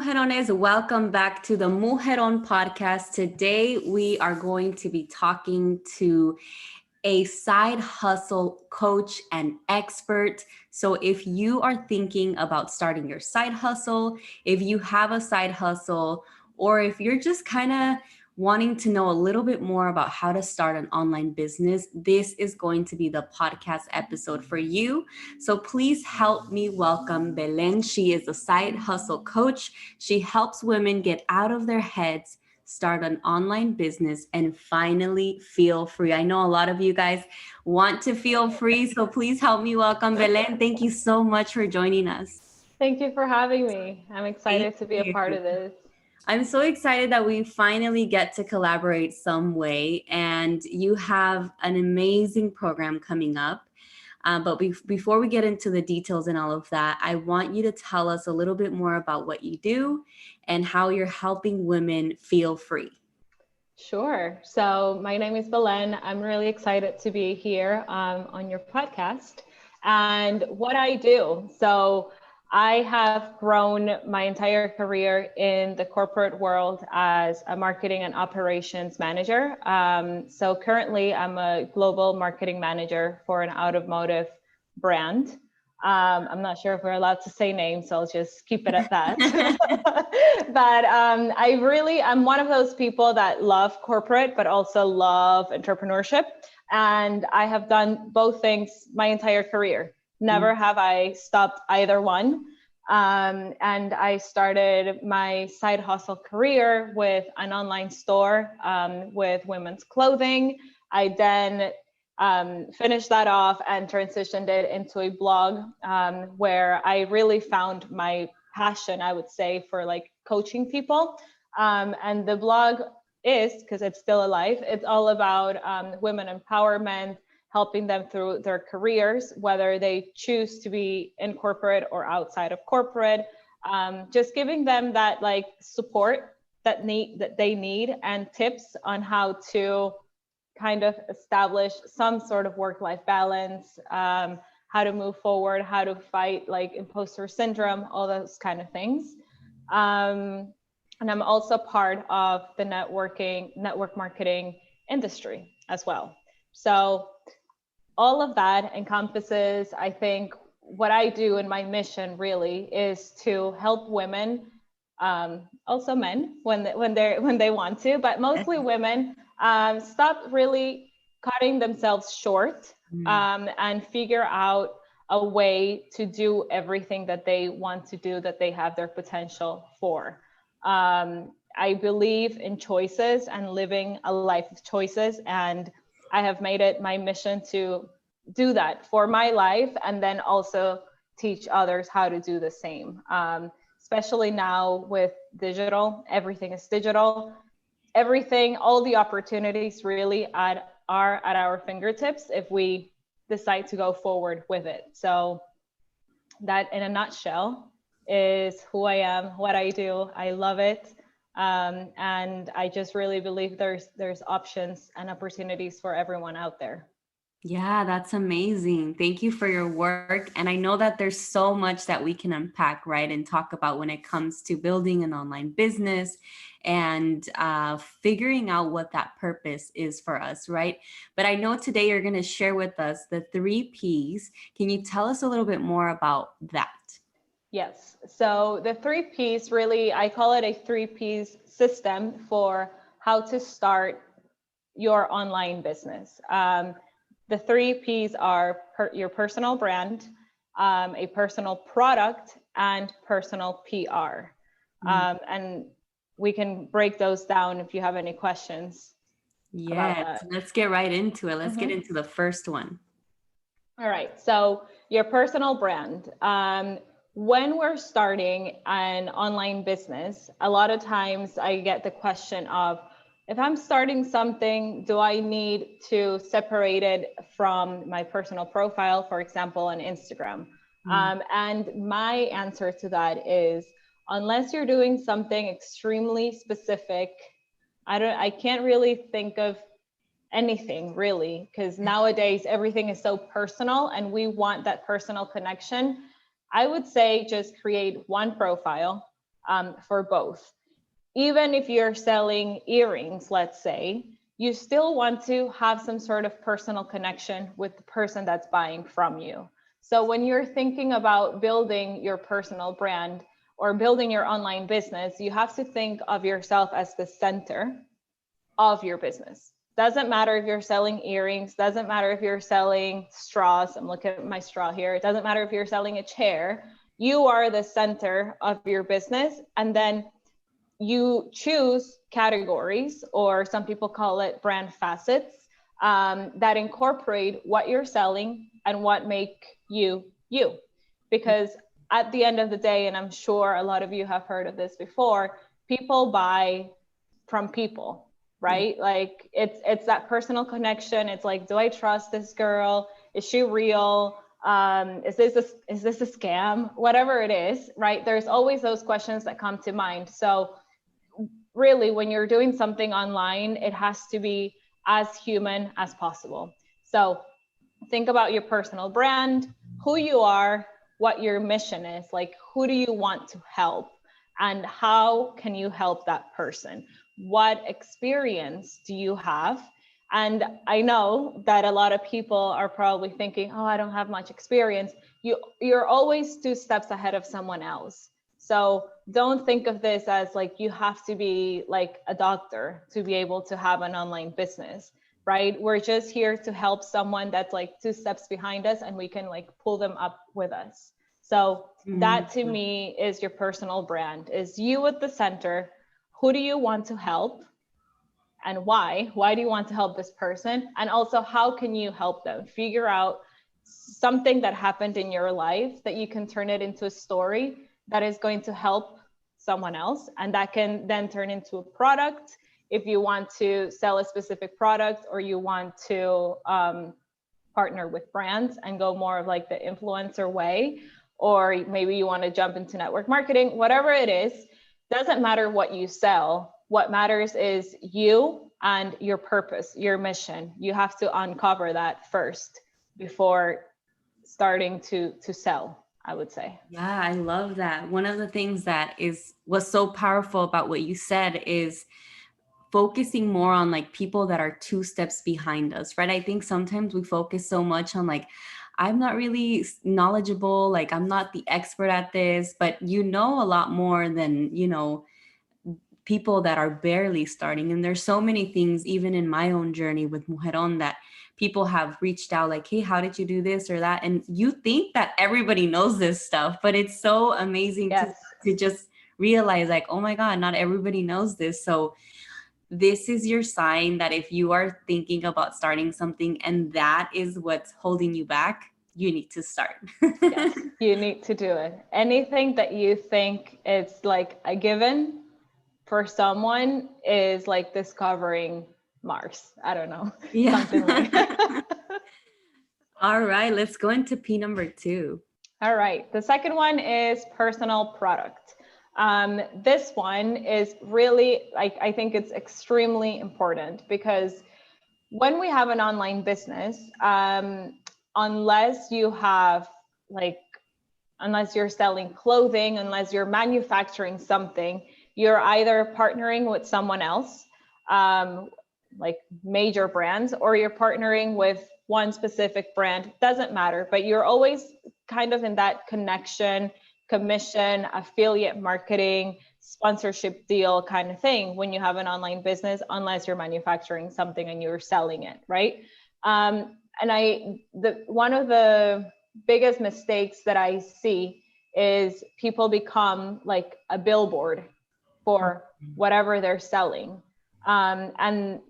Mujerones, welcome back to the Mujeron podcast. Today we are going to be talking to a side hustle coach and expert. So if you are thinking about starting your side hustle, if you have a side hustle, or if you're just kind of wanting to know a little bit more about how to start an online business, this is going to be the podcast episode for you. So please help me welcome Belen. She is a side hustle coach. She helps women get out of their heads, start an online business, and finally feel free. I know a lot of you guys want to feel free, so please help me welcome Belen. Thank you so much for joining us. Thank you for having me. I'm excited to be a part of this. I'm so excited that we finally get to collaborate some way, and you have an amazing program coming up. But before we get into the details and all of that, I want you to tell us a little bit more about what you do and how you're helping women feel free. Sure. So my name is Belen. I'm really excited to be here on your podcast and what I do. So I have grown my entire career in the corporate world as a marketing and operations manager. So currently I'm a global marketing manager for an automotive brand. I'm not sure if we're allowed to say names, so I'll just keep it at that. But I'm one of those people that love corporate, but also love entrepreneurship. And I have done both things my entire career. Never have I stopped either one. And I started my side hustle career with an online store with women's clothing. I then finished that off and transitioned it into a blog where I really found my passion, I would say, for like coaching people. And the blog is, because it's still alive, it's all about women empowerment, helping them through their careers, whether they choose to be in corporate or outside of corporate, just giving them that like support that they need and tips on how to kind of establish some sort of work-life balance, how to move forward, how to fight like imposter syndrome, all those kind of things. And I'm also part of the network marketing industry as well. So all of that encompasses, I think, what I do in my mission really is to help women, also men when they want to, but mostly women, stop really cutting themselves short and figure out a way to do everything that they want to do, that they have their potential for. I believe in choices and living a life of choices, and I have made it my mission to do that for my life and then also teach others how to do the same. Especially now with digital, everything is digital. Everything, all the opportunities really are at our fingertips if we decide to go forward with it. So that in a nutshell is who I am, what I do. I love it. And I just really believe there's options and opportunities for everyone out there. Yeah, that's amazing. Thank you for your work. And I know that there's so much that we can unpack, right, and talk about when it comes to building an online business and figuring out what that purpose is for us, right? But I know today you're going to share with us the 3 Ps. Can you tell us a little bit more about that? Yes. So the 3 Ps, really, I call it a 3 Ps system for how to start your online business. The 3 Ps are your personal brand, a personal product, and personal PR. And we can break those down if you have any questions. Yes, let's get right into it. Let's get into the first one. All right. So your personal brand. When we're starting an online business, a lot of times I get the question of, if I'm starting something, do I need to separate it from my personal profile, for example, on Instagram? And my answer to that is, unless you're doing something extremely specific, I can't really think of anything really, because nowadays everything is so personal and we want that personal connection. I would say just create one profile, for both. Even if you're selling earrings, let's say, you still want to have some sort of personal connection with the person that's buying from you. So when you're thinking about building your personal brand or building your online business, you have to think of yourself as the center of your business. Doesn't matter if you're selling earrings, doesn't matter if you're selling straws. I'm looking at my straw here. It doesn't matter if you're selling a chair. You are the center of your business. And then you choose categories, or some people call it brand facets, that incorporate what you're selling and what make you you. Because at the end of the day, and I'm sure a lot of you have heard of this before, people buy from people, right? Like it's that personal connection. It's like, do I trust this girl? Is she real? Is this a scam? Whatever it is, right? There's always those questions that come to mind. So really, when you're doing something online, it has to be as human as possible. So think about your personal brand, who you are, what your mission is, like who do you want to help, and how can you help that person? What experience do you have? And I know that a lot of people are probably thinking, oh, I don't have much experience. You're always 2 steps ahead of someone else. So don't think of this as like you have to be like a doctor to be able to have an online business, right? We're just here to help someone that's like 2 steps behind us, and we can like pull them up with us. So that to me is your personal brand, is you at the center. Who do you want to help and why? Why do you want to help this person? And also, how can you help them? Figure out something that happened in your life that you can turn it into a story that is going to help someone else, and that can then turn into a product if you want to sell a specific product, or you want to partner with brands and go more of like the influencer way, or maybe you want to jump into network marketing. Whatever it is, doesn't matter what you sell. What matters is you and your purpose, your mission. You have to uncover that first before starting to sell, I would say. Yeah, I love that. One of the things that was so powerful about what you said is focusing more on like people that are 2 steps behind us, right? I think sometimes we focus so much on like, I'm not really knowledgeable, like I'm not the expert at this, but you know a lot more than, people that are barely starting. And there's so many things, even in my own journey with Mujeron, that people have reached out like, hey, how did you do this or that? And you think that everybody knows this stuff, but it's so amazing to just realize like, oh my God, not everybody knows this. So this is your sign that if you are thinking about starting something and that is what's holding you back, you need to start. Yes, you need to do it. Anything that you think it's like a given for someone is like discovering Mars. I don't know. Yeah. Something like that. All right, let's go into P number 2. All right. The second one is personal product. This one is really, like, I think it's extremely important because when we have an online business, unless you have like, unless you're selling clothing, unless you're manufacturing something, you're either partnering with someone else, like major brands, or you're partnering with one specific brand. Doesn't matter, but you're always kind of in that connection, commission, affiliate marketing, sponsorship deal kind of thing when you have an online business, unless you're manufacturing something and you're selling it, right? And one of the biggest mistakes that I see is people become like a billboard for whatever they're selling. And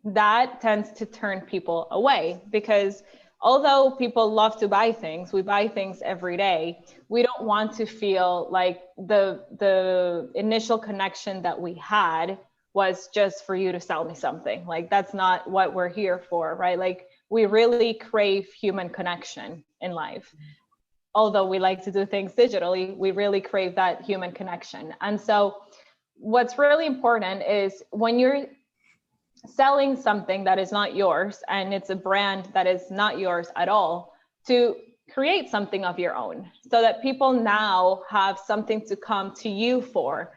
that tends to turn people away, because although people love to buy things, we buy things every day, we don't want to feel like the initial connection that we had was just for you to sell me something. Like, that's not what we're here for, right? Like, we really crave human connection in life. Although we like to do things digitally, we really crave that human connection. And so what's really important is when you're selling something that is not yours, and it's a brand that is not yours at all, to create something of your own so that people now have something to come to you for.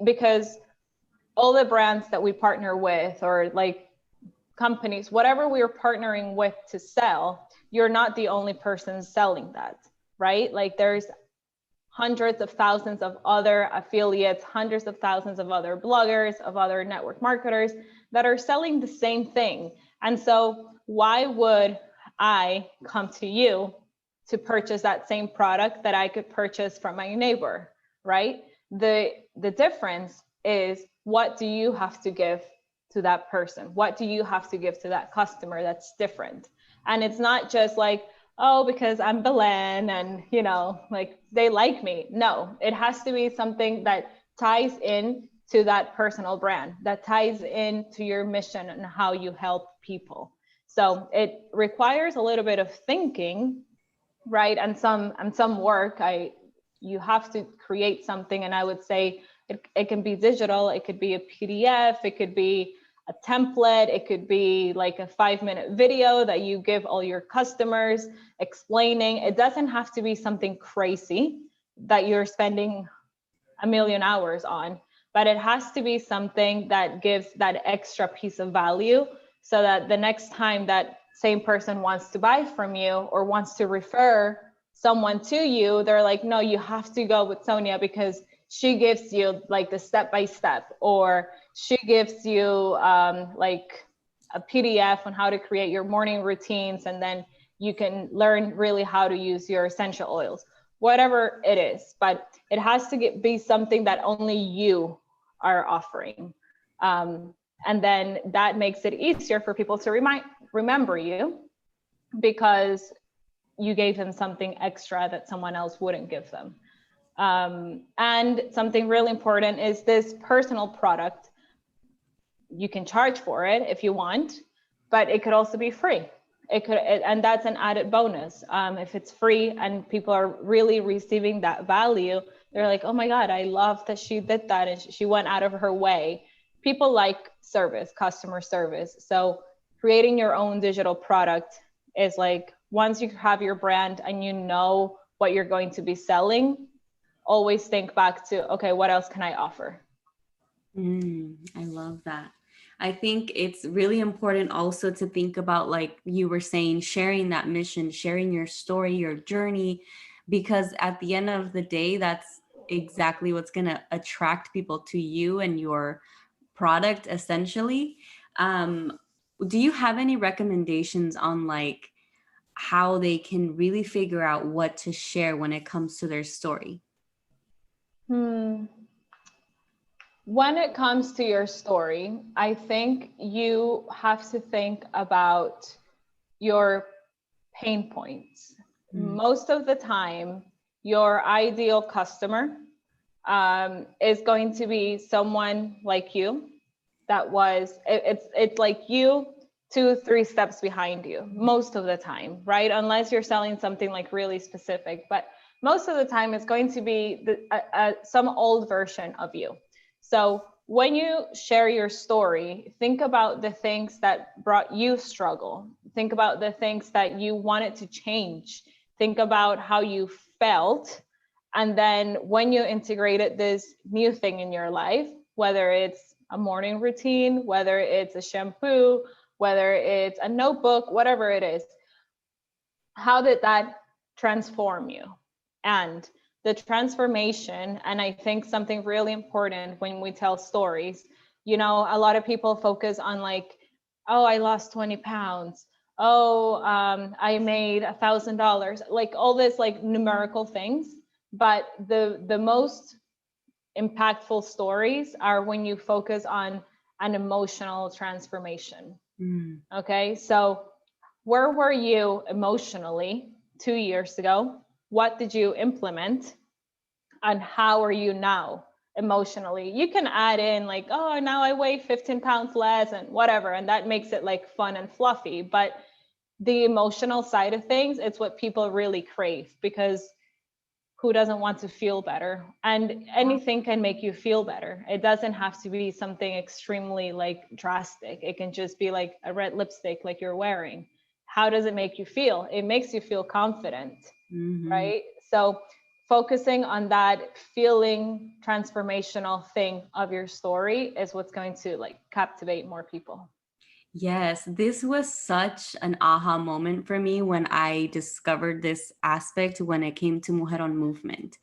Because all the brands that we partner with, or like companies, whatever we are partnering with to sell, you're not the only person selling that, right? Like there's hundreds of thousands of other affiliates, hundreds of thousands of other bloggers, of other network marketers that are selling the same thing. And so why would I come to you to purchase that same product that I could purchase from my neighbor, right? The difference is, what do you have to give to that person? What do you have to give to that customer that's different? And it's not just like, oh, because I'm Belen and, you know, like they like me. No, it has to be something that ties in to that personal brand, that ties into your mission and how you help people. So it requires a little bit of thinking, right? And some work. You have to create something, and I would say it can be digital, it could be a PDF, it could be a template, it could be like a 5-minute video that you give all your customers explaining. It doesn't have to be something crazy that you're spending a million hours on, but it has to be something that gives that extra piece of value, so that the next time that same person wants to buy from you or wants to refer someone to you, they're like, no, you have to go with Sonia because she gives you like the step-by-step, or she gives you like a PDF on how to create your morning routines, and then you can learn really how to use your essential oils, whatever it is. But it has to be something that only you are offering. And then that makes it easier for people to remember you, because you gave them something extra that someone else wouldn't give them. And something really important is this personal product. You can charge for it if you want, but it could also be free. And that's an added bonus. If it's free and people are really receiving that value, they're like, oh my God, I love that she did that and she went out of her way. People like service, customer service. So creating your own digital product is like, once you have your brand and you know what you're going to be selling, always think back to, okay, what else can I offer? I love that. I think it's really important also to think about, like you were saying, sharing that mission, sharing your story, your journey, because at the end of the day, that's exactly what's going to attract people to you and your product, essentially. Um, do you have any recommendations on like how they can really figure out what to share when it comes to their story? When it comes to your story, I think you have to think about your pain points. Most of the time, your ideal customer is going to be someone like you that was, it's like you 2-3 steps behind you most of the time, right? Unless you're selling something like really specific, but most of the time it's going to be some old version of you. So when you share your story, think about the things that brought you struggle. Think about the things that you wanted to change. Think about how you felt. And then when you integrated this new thing in your life, whether it's a morning routine, whether it's a shampoo, whether it's a notebook, whatever it is, how did that transform you? And the transformation, and I think something really important when we tell stories, you know, a lot of people focus on like, oh, I lost 20 pounds. Oh, I made $1,000, like all this like numerical things. But the most impactful stories are when you focus on an emotional transformation. Okay, so where were you emotionally 2 years ago? What did you implement? And how are you now emotionally? You can add in like, oh, now I weigh 15 pounds less and whatever, and that makes it like fun and fluffy. But the emotional side of things, it's what people really crave, because who doesn't want to feel better? And anything can make you feel better. It doesn't have to be something extremely like drastic. It can just be like a red lipstick like you're wearing. how does it make you feel? It makes you feel confident, Mm-hmm. right? So focusing on that feeling transformational thing of your story is what's going to like captivate more people. Yes, this was such an aha moment for me when I discovered this aspect when it came to Mujer on Movement.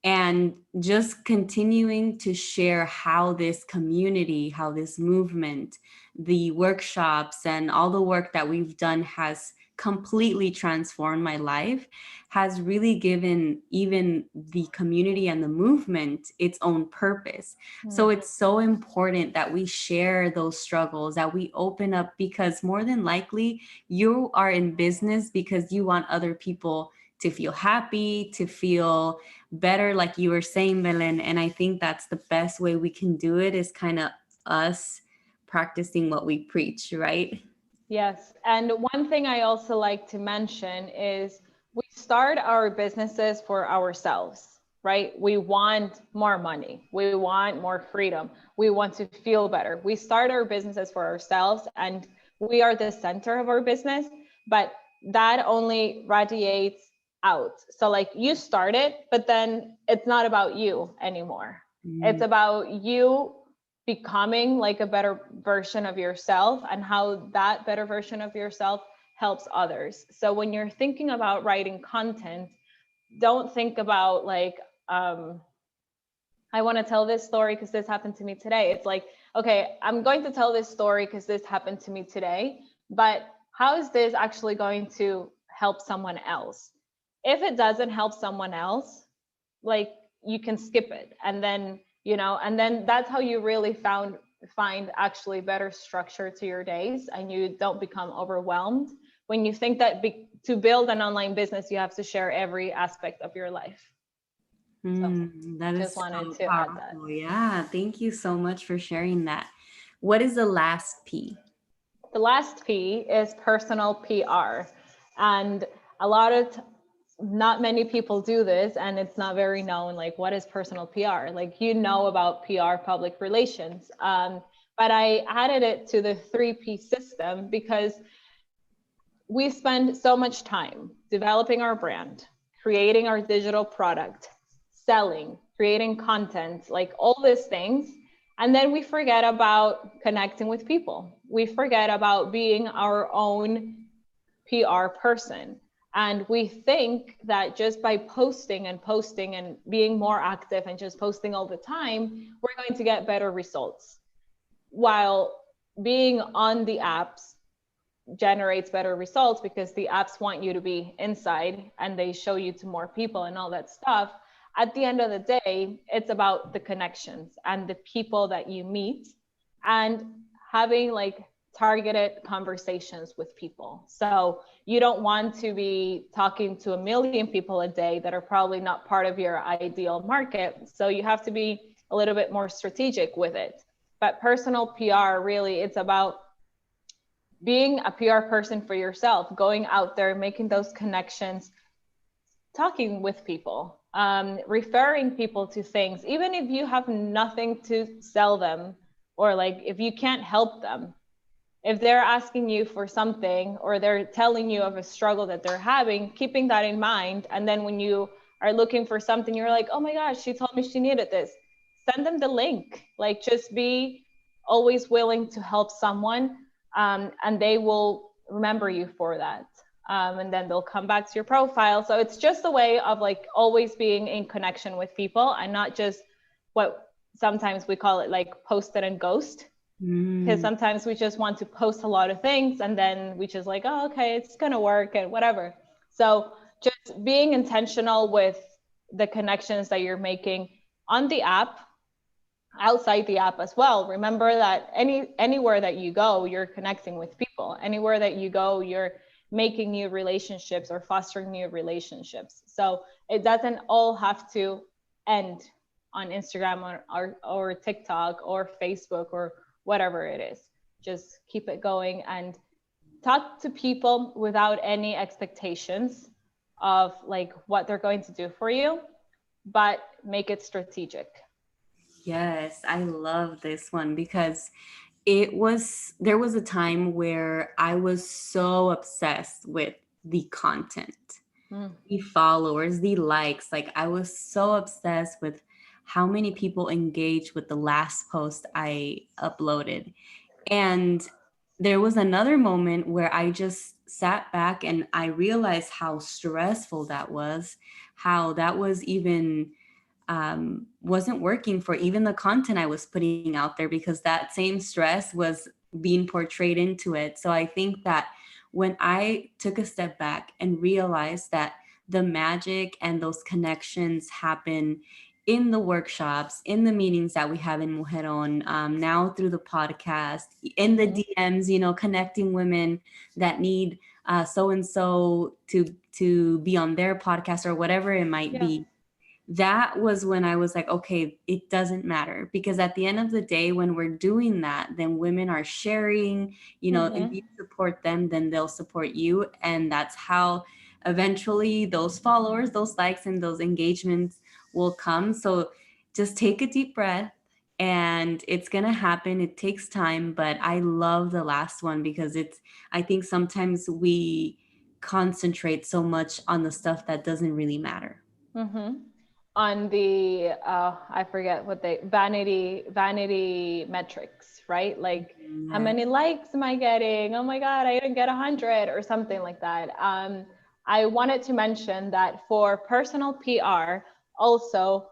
And just continuing to share how this community, how this movement, the workshops, and all the work that we've done has completely transformed my life, has really given even the community and the movement its own purpose. So Mm. it's so important that we share those struggles, that we open up, because more than likely you are in business because you want other people to feel happy, to feel better, like you were saying, Belen. And I think that's the best way we can do it, is kind of us practicing what we preach, right? Yes. And one thing I also like to mention is we start our businesses for ourselves, right? We want more money. We want more freedom. We want to feel better. We start our businesses for ourselves and we are the center of our business, but that only radiates out. So, like, you start it, but then it's not about you anymore. It's Mm. about you becoming like a better version of yourself and how that better version of yourself helps others. So when you're thinking about writing content, don't think about like, I want to tell this story because this happened to me today. It's like, okay, I'm going to tell this story because this happened to me today, but how is this actually going to help someone else? If it doesn't help someone else, like, you can skip it, and then, and then that's how you really find actually better structure to your days, and you don't become overwhelmed when you think that to build an online business you have to share every aspect of your life. So That just is wanted so to add that. powerful. Yeah, thank you so much for sharing that. What is the last P? The last P is personal PR. And a lot of not many people do this, and it's not very known. Like, what is personal PR? Like, about PR, public relations. But I added it to the 3P system because we spend so much time developing our brand, creating our digital product, selling, creating content, like all these things. And then we forget about connecting with people. We forget about being our own PR person. And we think that just by posting and posting and being more active and just posting all the time, we're going to get better results. While being on the apps generates better results because the apps want you to be inside and they show you to more people and all that stuff. At the end of the day, it's about the connections and the people that you meet and having like targeted conversations with people. So you don't want to be talking to a million people a day that are probably not part of your ideal market. So you have to be a little bit more strategic with it. But personal PR, really, it's about being a PR person for yourself, going out there, making those connections, talking with people, referring people to things, even if you have nothing to sell them, or like if you can't help them, if they're asking you for something or they're telling you of a struggle that they're having, keeping that in mind. And then when you are looking for something, you're like, oh my gosh, she told me she needed this. Send them the link. Like, just be always willing to help someone, and they will remember you for that. And then they'll come back to your profile. So it's just a way of like always being in connection with people and not just what sometimes we call it like post it and ghost, because Mm. sometimes we just want to post a lot of things and then we just like, oh, okay, it's gonna work and whatever. So just being intentional with the connections that you're making on the app, outside the app as well. Remember that anywhere that you go, you're connecting with people. Anywhere that you go, you're making new relationships or fostering new relationships. So it doesn't all have to end on Instagram or TikTok or Facebook or whatever it is. Just keep it going and talk to people without any expectations of like what they're going to do for you, but make it strategic. Yes, I love this one because there was a time where I was so obsessed with the content, Mm. the followers, the likes. Like I was so obsessed with how many people engaged with the last post I uploaded. And there was another moment where I just sat back and I realized how stressful that was, how that was even wasn't working for even the content I was putting out there, because that same stress was being portrayed into it. So I think that when I took a step back and realized that the magic and those connections happen in the workshops, in the meetings that we have in Mujeron, now through the podcast, in the Mm-hmm. DMs, connecting women that need so and so to be on their podcast or whatever it might Yeah. be. That was when I was like, okay, it doesn't matter, because at the end of the day, when we're doing that, then women are sharing, if Mm-hmm. you support them, then they'll support you. And that's how eventually those followers, those likes, and those engagements will come. So just take a deep breath, and it's going to happen. It takes time, but I love the last one because I think sometimes we concentrate so much on the stuff that doesn't really matter. Mm-hmm. On the I forget what they vanity metrics, right? Like how Yeah. many likes am I getting? Oh my God, I didn't get 100 or something like that. I wanted to mention that for personal PR, also,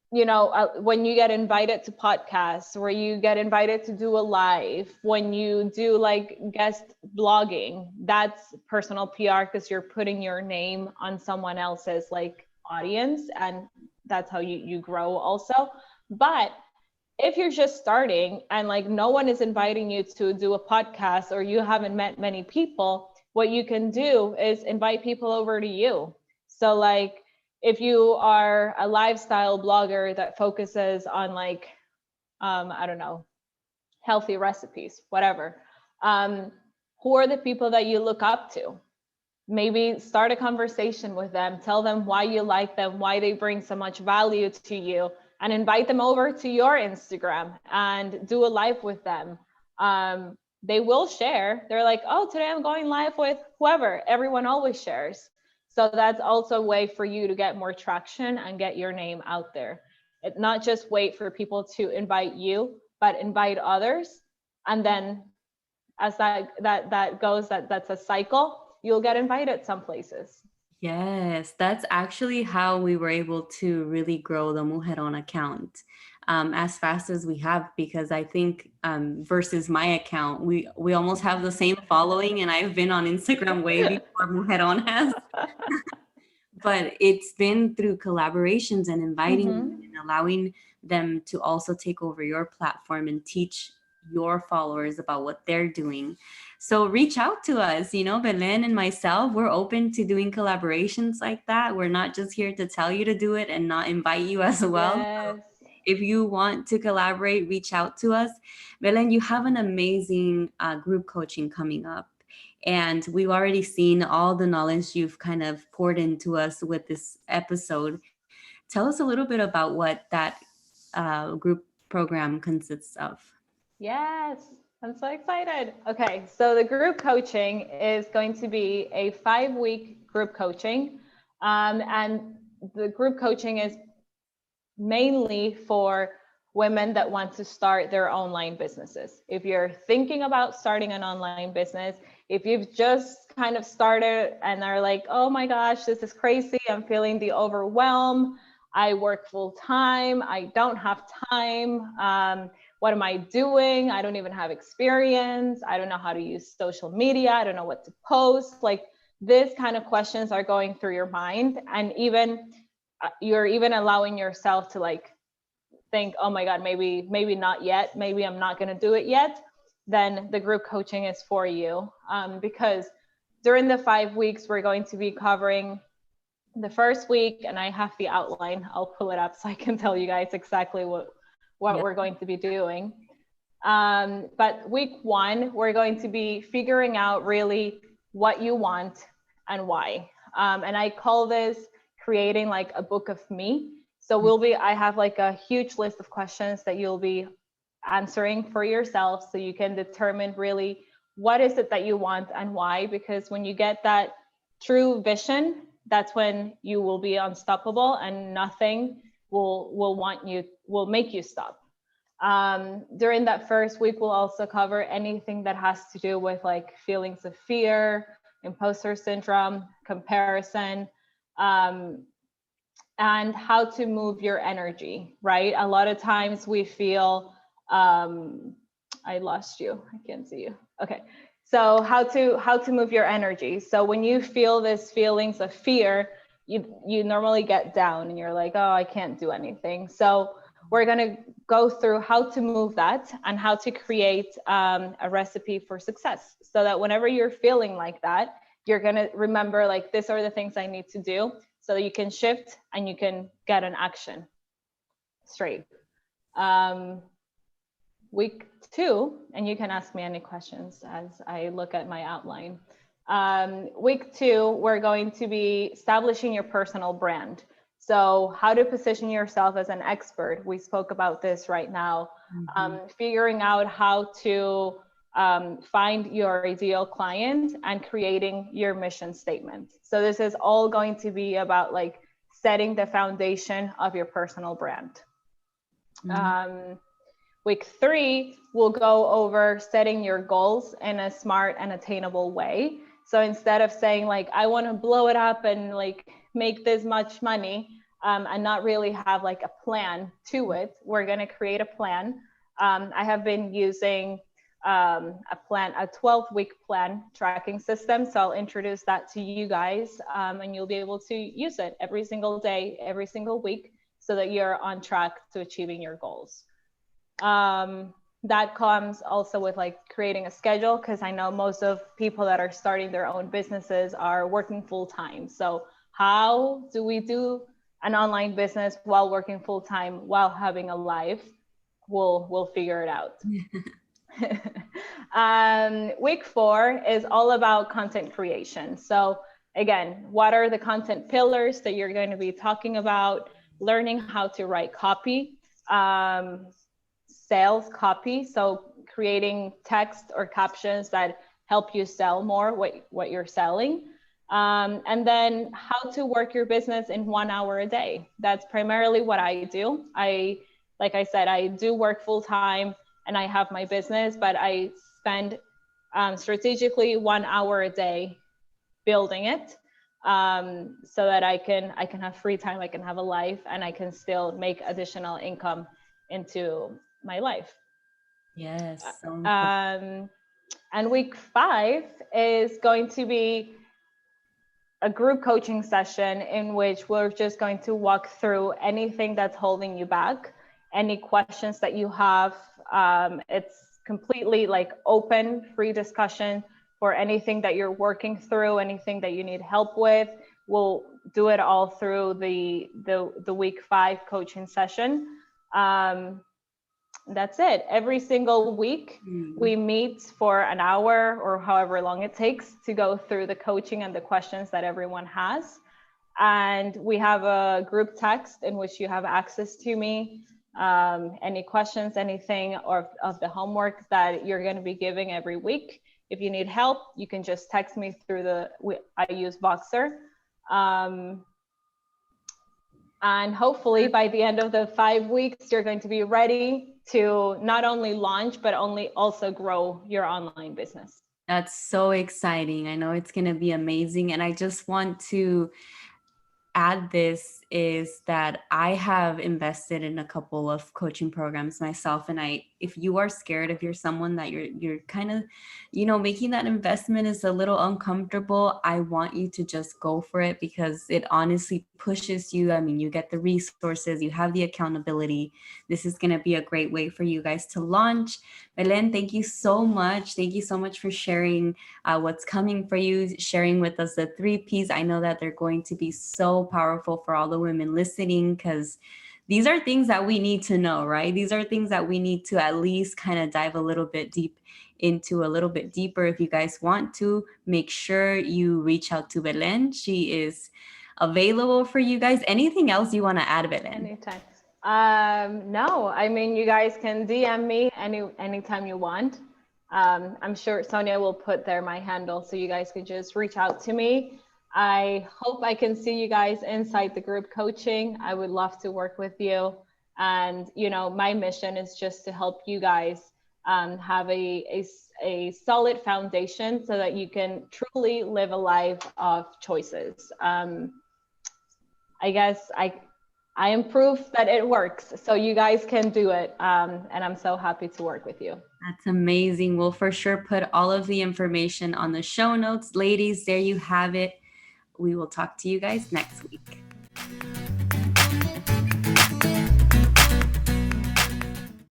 when you get invited to podcasts, where you get invited to do a live, when you do like guest blogging, that's personal PR because you're putting your name on someone else's like audience, and that's how you grow also. But if you're just starting and like no one is inviting you to do a podcast, or you haven't met many people, what you can do is invite people over to you. So like if you are a lifestyle blogger that focuses on like I don't know, healthy recipes, whatever, um, who are the people that you look up to? Maybe start a conversation with them, tell them why you like them, why they bring so much value to you, and invite them over to your Instagram and do a live with them. They will share. They're like, oh, today I'm going live with whoever. Everyone always shares. So that's also a way for you to get more traction and get your name out there. Not just wait for people to invite you, but invite others. And then as that goes, that's a cycle, you'll get invited some places. Yes, that's actually how we were able to really grow the Mujeron account as fast as we have, because I think versus my account, we almost have the same following, and I've been on Instagram way before Mujeron has. But it's been through collaborations and inviting them Mm-hmm. and allowing them to also take over your platform and teach your followers about what they're doing. So reach out to us, Belen and myself, we're open to doing collaborations like that. We're not just here to tell you to do it and not invite you as well. So Yes. if you want to collaborate, reach out to us. Belen, you have an amazing group coaching coming up. And we've already seen all the knowledge you've kind of poured into us with this episode. Tell us a little bit about what that group program consists of. Yes. I'm so excited. Okay, so the group coaching is going to be a 5-week group coaching. And the group coaching is mainly for women that want to start their online businesses. If you're thinking about starting an online business, if you've just kind of started and are like, oh my gosh, this is crazy, I'm feeling the overwhelm, I work full time, I don't have time, what am I doing? I don't even have experience, I don't know how to use social media, I don't know what to post. Like, this kind of questions are going through your mind, and even you're even allowing yourself to like think, oh my God, maybe not yet, maybe I'm not going to do it yet, then the group coaching is for you. Because during the 5 weeks, we're going to be covering the first week, and I have the outline, I'll pull it up so I can tell you guys exactly what Yeah. we're going to be doing. But week 1, we're going to be figuring out really what you want and why. And I call this creating like a book of me. So I have like a huge list of questions that you'll be answering for yourself so you can determine really what is it that you want and why. Because when you get that true vision, that's when you will be unstoppable and nothing will make you stop. During that first week, we'll also cover anything that has to do with like feelings of fear, imposter syndrome, comparison, um, and how to move your energy, right? A lot of times we feel, I lost you, I can't see you. Okay, so how to move your energy. So when you feel this feelings of fear, you normally get down and you're like, oh, I can't do anything. So we're gonna go through how to move that and how to create a recipe for success, so that whenever you're feeling like that, you're gonna remember like, these are the things I need to do, so that you can shift and you can get an action straight. Um, week 2, and you can ask me any questions as I look at my outline. Week 2, we're going to be establishing your personal brand. So how to position yourself as an expert. We spoke about this right now. Figuring out how to find your ideal client and creating your mission statement. So this is all going to be about like setting the foundation of your personal brand. Week 3, we'll go over setting your goals in a smart and attainable way. So instead of saying like, I want to blow it up and like make this much money, and not really have like a plan to it, we're going to create a plan. I have been using a 12-week plan tracking system. So I'll introduce that to you guys, and you'll be able to use it every single day, every single week, so that you're on track to achieving your goals. That comes also with like creating a schedule, because I know most of people that are starting their own businesses are working full time. So how do we do an online business while working full time, while having a life? We'll figure it out. Week 4 is all about content creation. So again, what are the content pillars that you're going to be talking about? Learning how to write copy, sales copy. So creating text or captions that help you sell more what you're selling. And then how to work your business in 1 hour a day. That's primarily what I do. Like I said, I do work full time and I have my business, but I spend strategically 1 hour a day building it, so that I can have free time, I can have a life, and I can still make additional income into my life. Yes. And week 5 is going to be a group coaching session in which we're just going to walk through anything that's holding you back, any questions that you have. It's completely like open, free discussion for anything that you're working through, anything that you need help with. We'll do it all through the week 5 coaching session. That's it. Every single week, we meet for an hour or however long it takes to go through the coaching and the questions that everyone has. And we have a group text in which you have access to me. Any questions, anything of the homework that you're going to be giving every week. If you need help, you can just text me through I use Voxer. And hopefully by the end of the 5 weeks, you're going to be ready to not only launch, but also grow your online business. That's so exciting. I know it's going to be amazing. And I just want to add this is that I have invested in a couple of coaching programs myself. And if you are scared, if you're someone that you're kind of, making that investment is a little uncomfortable, I want you to just go for it, because it honestly pushes you. I mean, you get the resources, you have the accountability. This is going to be a great way for you guys to launch. Belen, thank you so much. Thank you so much for sharing what's coming for you, sharing with us the 3 Ps. I know that they're going to be so powerful for all the women listening, because these are things that we need to know, right? These are things that we need to at least kind of dive a little bit into a little bit deeper. If you guys want to, make sure you reach out to Belen. She is available for you guys. Anything else you want to add, Belen? Anytime. No, I mean, you guys can DM me anytime you want. I'm sure Sonia will put there my handle so you guys can just reach out to me. I hope I can see you guys inside the group coaching. I would love to work with you. And, my mission is just to help you guys have a solid foundation so that you can truly live a life of choices. I guess I am proof that it works. So you guys can do it. And I'm so happy to work with you. That's amazing. We'll for sure put all of the information on the show notes. Ladies, there you have it. We will talk to you guys next week.